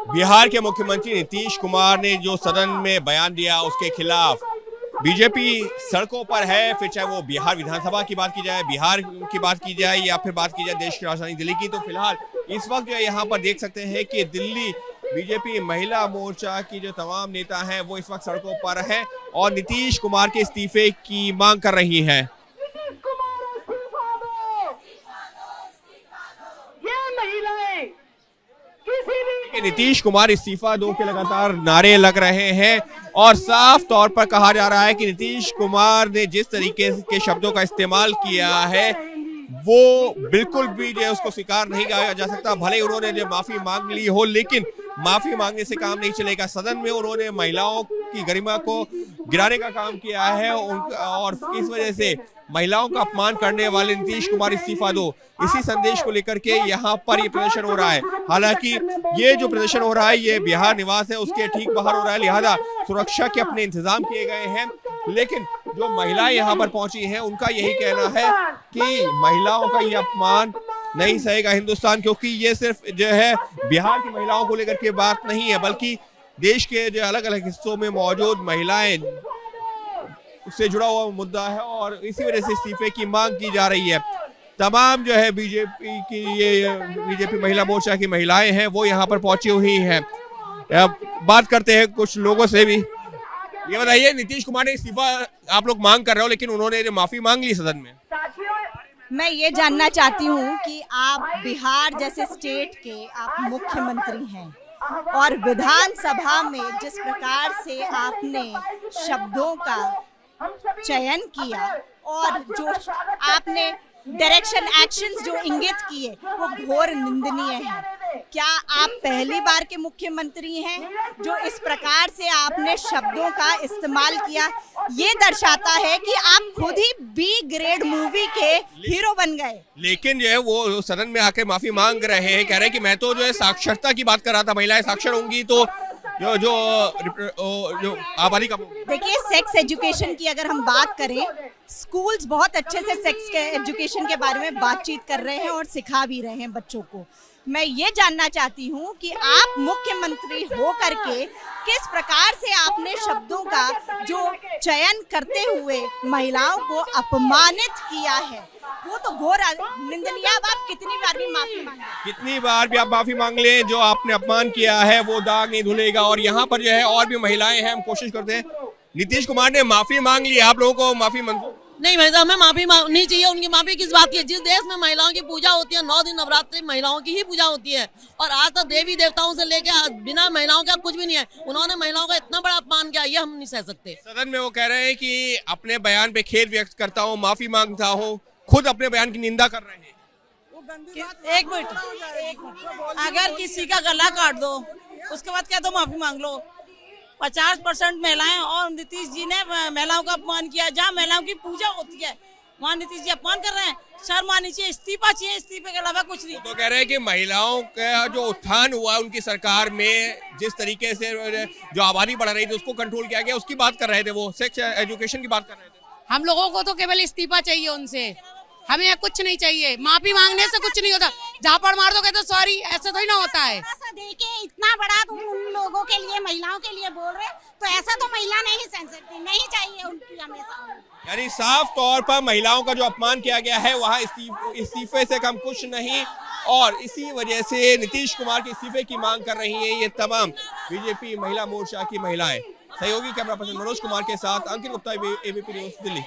बिहार के मुख्यमंत्री नीतीश कुमार ने जो सदन में बयान दिया उसके खिलाफ बीजेपी सड़कों पर है। फिर चाहे वो बिहार विधानसभा की बात की जाए, बिहार की बात की जाए या फिर बात की जाए देश की राजधानी दिल्ली की, तो फिलहाल इस वक्त जो है यहाँ पर देख सकते हैं कि दिल्ली बीजेपी महिला मोर्चा की जो तमाम नेता हैं वो इस वक्त सड़कों पर हैं और नीतीश कुमार के इस्तीफे की मांग कर रही हैं। नीतीश कुमार इस्तीफा दो के लगातार नारे लग रहे हैं और साफ तौर पर कहा जा रहा है कि नीतीश कुमार ने जिस तरीके के शब्दों का इस्तेमाल किया है वो बिल्कुल भी जो है उसको स्वीकार नहीं किया जा सकता। भले ही उन्होंने जो माफी मांग ली हो, लेकिन माफी मांगने से काम नहीं चलेगा। सदन में उन्होंने महिलाओं की गरिमा को गिराने का काम किया है और इस वजह से महिलाओं का अपमान करने वाले नीतीश कुमार इस्तीफा दो, इसी संदेश को लेकर के यहाँ पर ये प्रदर्शन हो रहा है। हालांकि ये जो प्रदर्शन हो रहा है ये बिहार निवास है उसके ठीक बाहर हो रहा है, लिहाजा सुरक्षा के अपने इंतजाम किए गए हैं। लेकिन जो महिलाएं यहाँ पर पहुंची हैं उनका यही कहना है कि महिलाओं का ये अपमान नहीं सहेगा हिंदुस्तान, क्योंकि ये सिर्फ जो है बिहार की महिलाओं को लेकर के बात नहीं है बल्कि देश के जो अलग अलग हिस्सों में मौजूद महिलाएं उससे जुड़ा हुआ मुद्दा है और इसी वजह से इस्तीफे की मांग की जा रही है। तमाम जो है बीजेपी महिला मोर्चा की महिलाएं हैं वो यहाँ पर पहुंची हुई हैं। बात करते हैं कुछ लोगों से भी। ये बताइए, नीतीश कुमार ने इस्तीफा आप लोग मांग कर रहे हो लेकिन उन्होंने माफी मांग ली सदन में। मैं ये जानना चाहती हूँ कि आप बिहार जैसे स्टेट के आप मुख्यमंत्री हैं और विधानसभा में जिस प्रकार से आपने शब्दों का चयन किया और जो आपने डायरेक्शन एक्शंस जो इंगित किए वो घोर निंदनीय है। क्या आप पहली बार के मुख्यमंत्री हैं जो इस प्रकार से आपने शब्दों का इस्तेमाल किया? ये दर्शाता है कि आप खुद ही बी ग्रेड मूवी के हीरो बन गए। लेकिन जो है वो सदन में आके माफी मांग रहे हैं, कह रहे हैं कि मैं तो जो है साक्षरता की बात कर रहा था, महिलाएं साक्षर होंगी तो जो आबादी का। देखिए, सेक्स एजुकेशन की अगर हम बात करें, स्कूल्स बहुत अच्छे से सेक्स के एजुकेशन के बारे में बातचीत कर रहे हैं और सिखा भी रहे हैं बच्चों को। मैं ये जानना चाहती हूँ कि आप मुख्यमंत्री हो करके किस प्रकार से आपने शब्दों का जो चयन करते हुए महिलाओं को अपमानित किया है, वो तो घोर निंदनीय। अब आप कितनी बार भी माफी मांगे, कितनी बार भी आप माफी मांग लें, जो आपने अपमान किया है वो दाग नहीं धुलेगा। और यहाँ पर जो है और भी महिलाएं हैं, हम कोशिश करते हैं। नीतीश कुमार ने माफी मांग ली, आप लोगों को माफी मंजूर नहीं? भाई साहब, हमें माफी नहीं चाहिए। उनकी माफी किस बात की है? जिस देश में महिलाओं की पूजा होती है, 9 दिन नवरात्रि महिलाओं की ही पूजा होती है और आज तक देवी देवताओं से लेके बिना महिलाओं का कुछ भी नहीं है। उन्होंने महिलाओं का इतना बड़ा अपमान किया, ये हम नहीं सह सकते। सदन में वो कह रहे हैं कि अपने बयान पे खेद व्यक्त करता हूँ, माफी मांगता हूँ, खुद अपने बयान की निंदा कर रहे हैं। एक मिनट, अगर किसी का गला काट दो उसके बाद क्या तो माफी मांग लो। 50% महिलाएं और नीतीश जी ने महिलाओं का अपमान किया। जहाँ महिलाओं की पूजा होती है वहाँ नीतीश जी अपमान कर रहे हैं। शर्म आनी चाहिए, इस्तीफा चाहिए, इस्तीफे के अलावा कुछ नहीं। तो कह रहे हैं कि महिलाओं का जो उत्थान हुआ उनकी सरकार में, जिस तरीके से जो आबादी बढ़ रही थी उसको कंट्रोल किया गया, उसकी बात कर रहे थे। वो सेक्स एजुकेशन की बात कर रहे थे। हम लोगों को तो केवल इस्तीफा चाहिए उनसे, हमें कुछ नहीं चाहिए। माफी मांगने से कुछ नहीं होता, झापड़ मार दो कहते सॉरी, ऐसे थोड़ी ना होता है। ऐसा देखे इतना बड़ा तुम उन लोगों के लिए, महिलाओं के लिए बोल रहे, तो ऐसा तो महिला नहीं सहन सकती, नहीं चाहिए उनकी हमेशा। यानी साफ तौर पर महिलाओं का जो अपमान किया गया है वहाँ इस्तीफे से कम कुछ नहीं और इसी वजह से नीतीश कुमार के इस्तीफे की मांग कर रही है ये तमाम बीजेपी महिला मोर्चा की महिलाएं। सहयोगी कैमरा पर्सन मनोज कुमार के साथ अंकित गुप्ता, एबीपी न्यूज, दिल्ली।